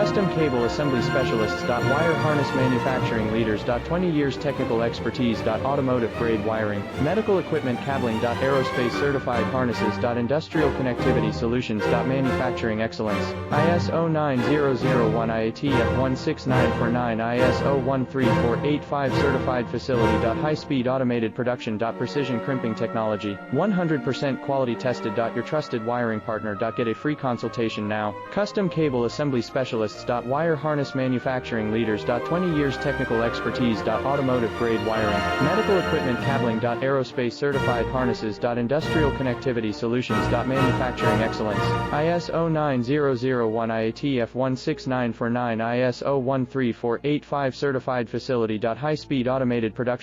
Custom Cable Assembly Specialists. Wire Harness Manufacturing Leaders. 20 years technical expertise. Automotive grade wiring, medical equipment cabling. Aerospace certified harnesses. Industrial connectivity solutions. Manufacturing excellence. ISO 9001 IATF 16949 ISO 13485 certified facility. High speed automated production. Precision crimping technology, 100% quality tested. Your trusted wiring partner. Get a free consultation now. Custom Cable Assembly Specialists. Wire Harness Manufacturing Leaders. 20 years technical expertise. Automotive grade wiring, medical equipment cabling. Aerospace certified harnesses. Industrial connectivity solutions. Manufacturing excellence. ISO 9001 IATF 16949 ISO 13485 certified facility. High speed automated production.